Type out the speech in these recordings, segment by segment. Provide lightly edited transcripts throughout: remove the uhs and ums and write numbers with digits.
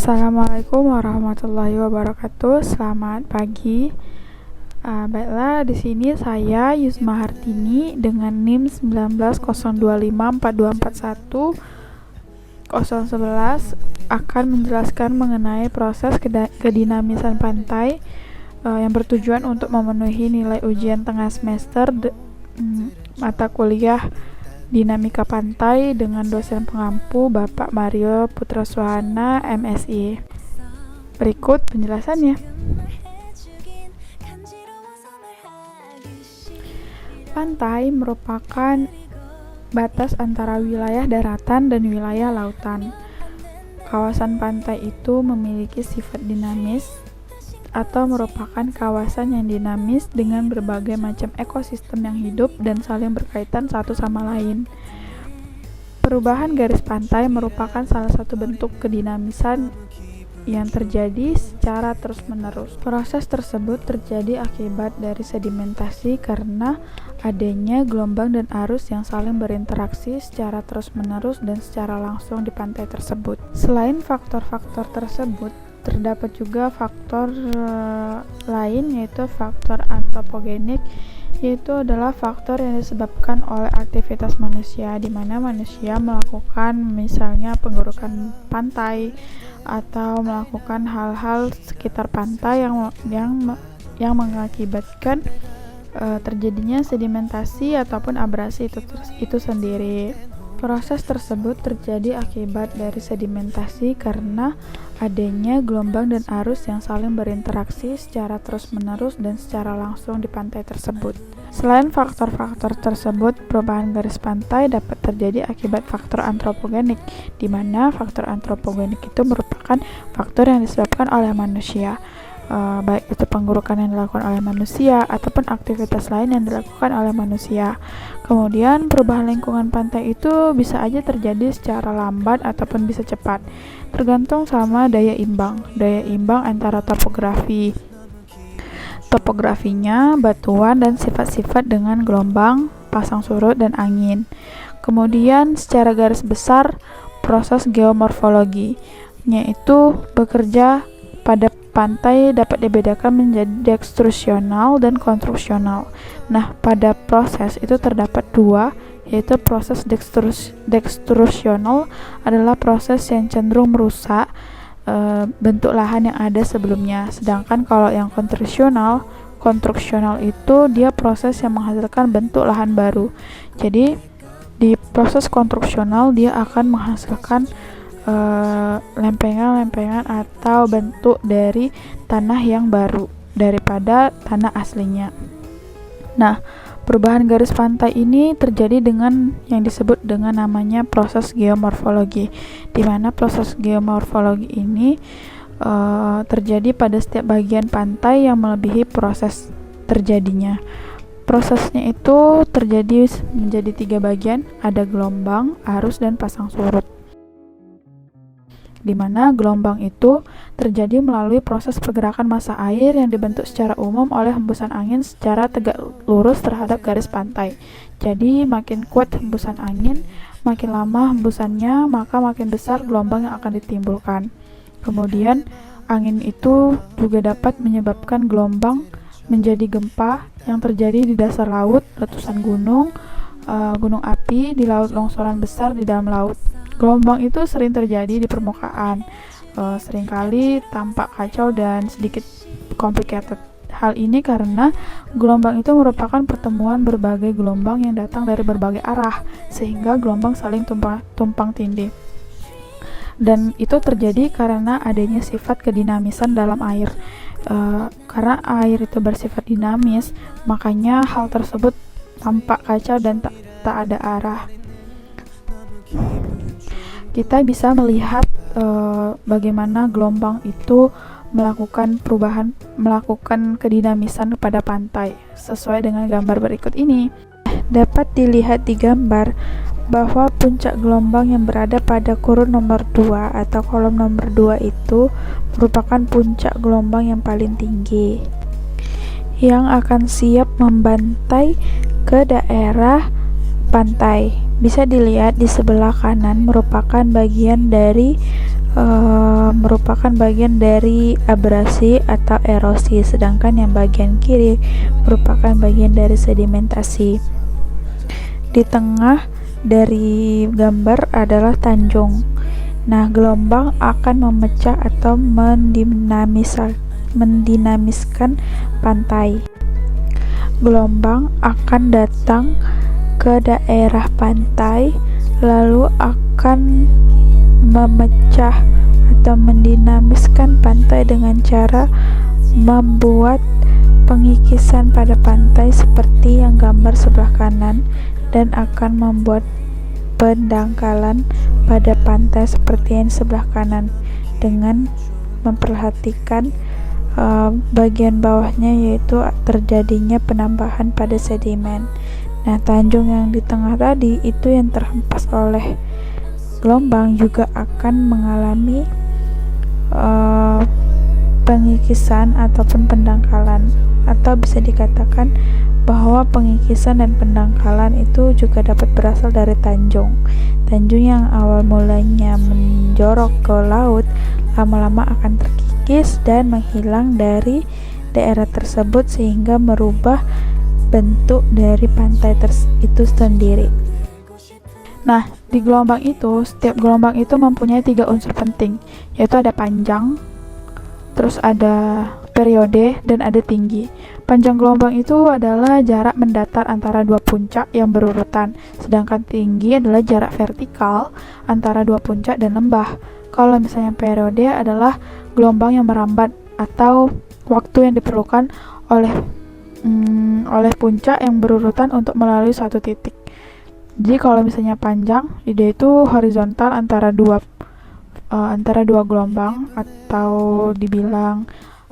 Assalamualaikum warahmatullahi wabarakatuh. Selamat pagi. Baiklah, di sini saya Yusma Hartini dengan NIM 190254241011 akan menjelaskan mengenai proses kedinamisan pantai yang bertujuan untuk memenuhi nilai ujian tengah semester mata kuliah Dinamika Pantai dengan dosen pengampu Bapak Mario Putrasuhana, MSI. Berikut penjelasannya. Pantai merupakan batas antara wilayah daratan dan wilayah lautan. Kawasan pantai itu memiliki sifat dinamis atau merupakan kawasan yang dinamis dengan berbagai macam ekosistem yang hidup dan saling berkaitan satu sama lain. Perubahan garis pantai merupakan salah satu bentuk kedinamisan yang terjadi secara terus-menerus. Proses tersebut terjadi akibat dari sedimentasi karena adanya gelombang dan arus yang saling berinteraksi secara terus-menerus dan secara langsung di pantai tersebut. Selain faktor-faktor tersebut, terdapat juga faktor lain, yaitu faktor antropogenik, yaitu adalah faktor yang disebabkan oleh aktivitas manusia, di mana manusia melakukan misalnya penggerukan pantai atau melakukan hal-hal sekitar pantai yang mengakibatkan terjadinya sedimentasi ataupun abrasi itu sendiri. Proses tersebut terjadi akibat dari sedimentasi karena adanya gelombang dan arus yang saling berinteraksi secara terus-menerus dan secara langsung di pantai tersebut. Selain faktor-faktor tersebut, perubahan garis pantai dapat terjadi akibat faktor antropogenik, di mana faktor antropogenik itu merupakan faktor yang disebabkan oleh manusia, baik itu penggerukan yang dilakukan oleh manusia ataupun aktivitas lain yang dilakukan oleh manusia. Kemudian perubahan lingkungan pantai itu bisa aja terjadi secara lambat ataupun bisa cepat, tergantung sama daya imbang antara topografinya, batuan, dan sifat-sifat dengan gelombang, pasang surut, dan angin. Kemudian secara garis besar, proses geomorfologinya itu bekerja pada pantai dapat dibedakan menjadi dekstrusional dan konstruksional. Nah, pada proses itu terdapat dua, yaitu proses dekstrusional adalah proses yang cenderung merusak bentuk lahan yang ada sebelumnya. Sedangkan kalau yang konstruksional itu dia proses yang menghasilkan bentuk lahan baru. Jadi di proses konstruksional dia akan menghasilkan lempengan-lempengan atau bentuk dari tanah yang baru daripada tanah aslinya. Nah, perubahan garis pantai ini terjadi dengan yang disebut dengan namanya proses geomorfologi, di mana proses geomorfologi ini terjadi pada setiap bagian pantai yang melebihi proses terjadinya. Prosesnya itu terjadi menjadi 3 bagian, ada gelombang, arus, dan pasang surut. Di mana gelombang itu terjadi melalui proses pergerakan massa air yang dibentuk secara umum oleh hembusan angin secara tegak lurus terhadap garis pantai. Jadi makin kuat hembusan angin, makin lama hembusannya, maka makin besar gelombang yang akan ditimbulkan. Kemudian angin itu juga dapat menyebabkan gelombang menjadi gempa yang terjadi di dasar laut, letusan gunung api di laut, longsoran besar di dalam laut. Gelombang itu sering terjadi di permukaan, seringkali tampak kacau dan sedikit complicated. Hal ini karena gelombang itu merupakan pertemuan berbagai gelombang yang datang dari berbagai arah, sehingga gelombang saling tumpang tindih. Dan itu terjadi karena adanya sifat kedinamisan dalam air. Karena air itu bersifat dinamis, makanya hal tersebut tampak kacau dan tak ada arah. Kita bisa melihat bagaimana gelombang itu melakukan kedinamisan pada pantai sesuai dengan gambar berikut ini. Dapat dilihat di gambar bahwa puncak gelombang yang berada pada kurun nomor 2 atau kolom nomor 2 itu merupakan puncak gelombang yang paling tinggi yang akan siap membantai ke daerah pantai. Bisa dilihat di sebelah kanan merupakan bagian dari merupakan bagian dari abrasi atau erosi, sedangkan yang bagian kiri merupakan bagian dari sedimentasi. Di tengah dari gambar adalah tanjung. Nah, gelombang akan memecah atau mendinamiskan pantai. Gelombang akan datang ke daerah pantai, lalu akan memecah atau mendinamiskan pantai dengan cara membuat pengikisan pada pantai seperti yang gambar sebelah kanan, dan akan membuat pendangkalan pada pantai seperti yang sebelah kanan dengan memperhatikan bagian bawahnya, yaitu terjadinya penambahan pada sedimen. Nah, tanjung yang di tengah tadi itu yang terhempas oleh gelombang juga akan mengalami pengikisan ataupun pendangkalan, atau bisa dikatakan bahwa pengikisan dan pendangkalan itu juga dapat berasal dari tanjung. Tanjung yang awal mulanya menjorok ke laut lama-lama akan terkikis dan menghilang dari daerah tersebut sehingga merubah bentuk dari pantai itu sendiri. Nah, di gelombang itu, setiap gelombang itu mempunyai 3 unsur penting, yaitu ada panjang, terus ada periode, dan ada tinggi. Panjang gelombang itu adalah jarak mendatar antara 2 puncak yang berurutan, sedangkan tinggi adalah jarak vertikal antara 2 puncak dan lembah. Kalau misalnya periode adalah gelombang yang merambat atau waktu yang diperlukan oleh puncak yang berurutan untuk melalui suatu titik. Jadi kalau misalnya panjang, dia itu horizontal antara dua gelombang, atau dibilang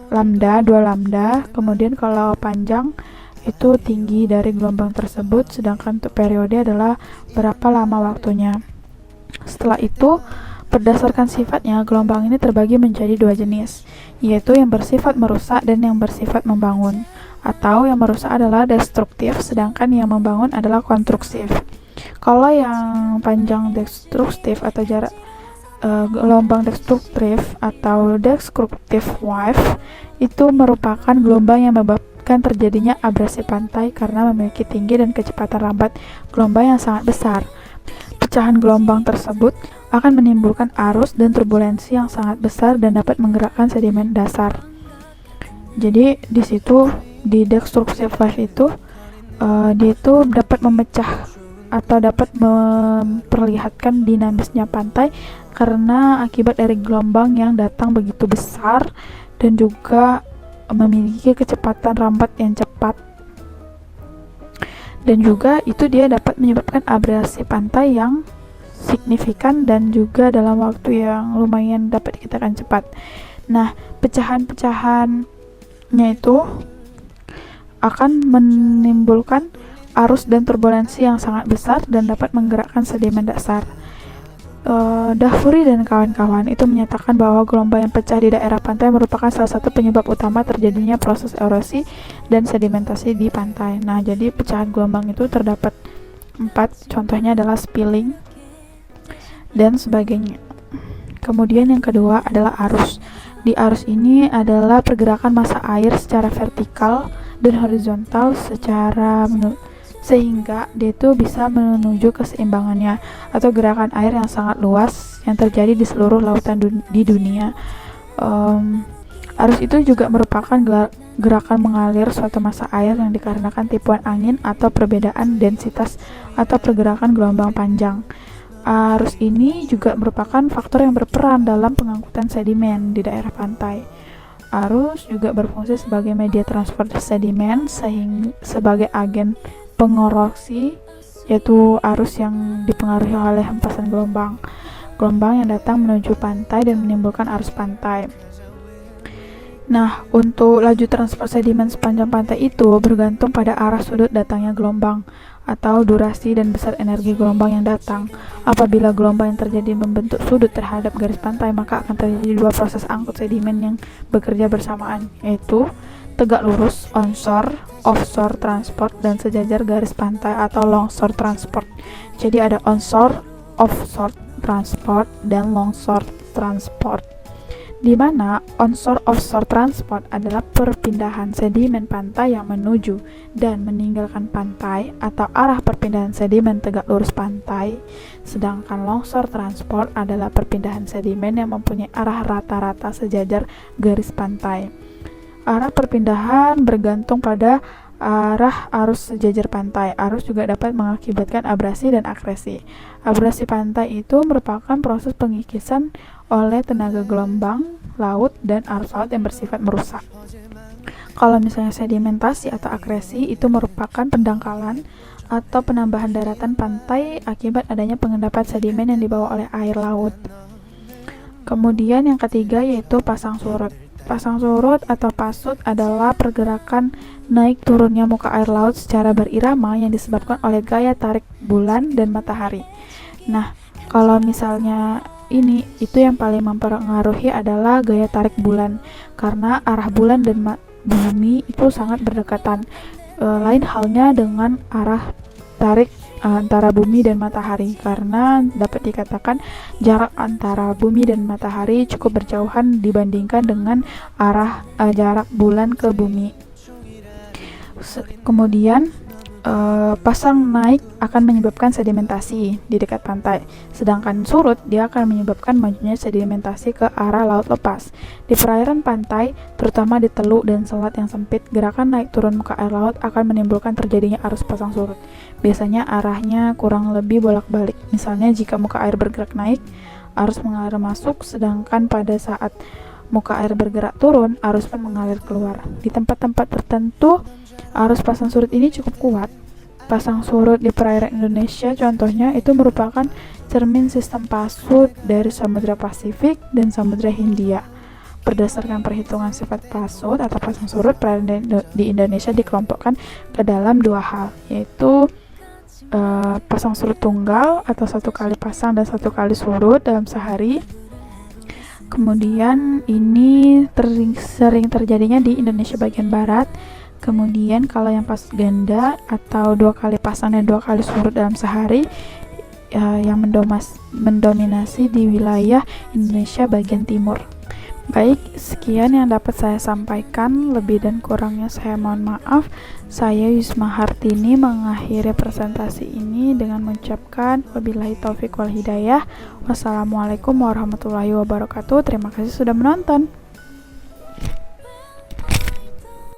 lambda, 2 lambda. Kemudian kalau panjang itu tinggi dari gelombang tersebut, sedangkan untuk periode adalah berapa lama waktunya. Setelah itu, berdasarkan sifatnya, gelombang ini terbagi menjadi 2 jenis, yaitu yang bersifat merusak dan yang bersifat membangun. Atau yang merusak adalah destruktif, sedangkan yang membangun adalah konstruksif. Kalau yang panjang destruktif atau jarak gelombang destruktif atau destructive wave itu merupakan gelombang yang menyebabkan terjadinya abrasi pantai karena memiliki tinggi dan kecepatan lambat gelombang yang sangat besar. Pecahan gelombang tersebut akan menimbulkan arus dan turbulensi yang sangat besar dan dapat menggerakkan sedimen dasar. Jadi di situ di destructive wave itu dia itu dapat memecah atau dapat memperlihatkan dinamisnya pantai karena akibat dari gelombang yang datang begitu besar dan juga memiliki kecepatan rambat yang cepat, dan juga itu dia dapat menyebabkan abrasi pantai yang signifikan dan juga dalam waktu yang lumayan dapat dikatakan cepat. Nah, pecahan-pecahannya itu akan menimbulkan arus dan turbulensi yang sangat besar dan dapat menggerakkan sedimen dasar. Dahfuri dan kawan-kawan itu menyatakan bahwa gelombang yang pecah di daerah pantai merupakan salah satu penyebab utama terjadinya proses erosi dan sedimentasi di pantai. Nah, jadi pecahan gelombang itu terdapat 4, contohnya adalah spilling dan sebagainya. Kemudian yang kedua adalah arus. Di arus ini adalah pergerakan massa air secara vertikal dan horizontal sehingga dia itu bisa menuju keseimbangannya atau gerakan air yang sangat luas yang terjadi di seluruh lautan di dunia. Arus itu juga merupakan gerakan mengalir suatu massa air yang dikarenakan tipuan angin atau perbedaan densitas atau pergerakan gelombang panjang. Arus ini juga merupakan faktor yang berperan dalam pengangkutan sedimen di daerah pantai. Arus juga berfungsi sebagai media transport sedimen sebagai agen pengorosi, yaitu arus yang dipengaruhi oleh hempasan gelombang yang datang menuju pantai dan menimbulkan arus pantai. Nah, untuk laju transport sedimen sepanjang pantai itu bergantung pada arah sudut datangnya gelombang atau durasi dan besar energi gelombang yang datang. Apabila gelombang yang terjadi membentuk sudut terhadap garis pantai, maka akan terjadi 2 proses angkut sedimen yang bekerja bersamaan, yaitu tegak lurus onshore, offshore transport, dan sejajar garis pantai atau longshore transport. Jadi ada onshore, offshore transport, dan longshore transport, di mana onshore-offshore transport adalah perpindahan sedimen pantai yang menuju dan meninggalkan pantai atau arah perpindahan sedimen tegak lurus pantai, sedangkan longshore transport adalah perpindahan sedimen yang mempunyai arah rata-rata sejajar garis pantai. Arah perpindahan bergantung pada arah arus sejajar pantai. Arus juga dapat mengakibatkan abrasi dan akresi. Abrasi pantai itu merupakan proses pengikisan oleh tenaga gelombang laut dan arus laut yang bersifat merusak. Kalau misalnya sedimentasi atau akresi itu merupakan pendangkalan atau penambahan daratan pantai akibat adanya pengendapan sedimen yang dibawa oleh air laut. Kemudian yang ketiga yaitu pasang surut. Pasang surut atau pasut adalah pergerakan naik turunnya muka air laut secara berirama yang disebabkan oleh gaya tarik bulan dan matahari. Nah, kalau misalnya itu yang paling mempengaruhi adalah gaya tarik bulan, karena arah bulan dan bumi itu sangat berdekatan. Lain halnya dengan arah tarik antara bumi dan matahari, karena dapat dikatakan jarak antara bumi dan matahari cukup berjauhan dibandingkan dengan arah jarak bulan ke bumi. Kemudian pasang naik akan menyebabkan sedimentasi di dekat pantai, sedangkan surut dia akan menyebabkan majunya sedimentasi ke arah laut lepas. Di perairan pantai, terutama di teluk dan selat yang sempit, gerakan naik turun muka air laut akan menimbulkan terjadinya arus pasang surut. Biasanya arahnya kurang lebih bolak-balik. Misalnya jika muka air bergerak naik, arus mengalir masuk, sedangkan pada saat muka air bergerak turun, arus pun mengalir keluar. Di tempat-tempat tertentu, arus pasang surut ini cukup kuat. Pasang surut di perairan Indonesia contohnya itu merupakan cermin sistem pasut dari Samudra Pasifik dan Samudra Hindia. Berdasarkan perhitungan sifat pasut atau pasang surut, perairan di Indonesia dikelompokkan ke dalam dua hal, yaitu pasang surut tunggal atau satu kali pasang dan satu kali surut dalam sehari. Kemudian ini sering terjadinya di Indonesia bagian barat. Kemudian kalau yang pasut ganda atau dua kali pasang dan dua kali surut dalam sehari yang mendominasi di wilayah Indonesia bagian timur. Baik, sekian yang dapat saya sampaikan. Lebih dan kurangnya saya mohon maaf. Saya Yusma Hartini mengakhiri presentasi ini dengan mengucapkan wabillahi taufiq wal hidayah. Wassalamualaikum warahmatullahi wabarakatuh. Terima kasih sudah menonton.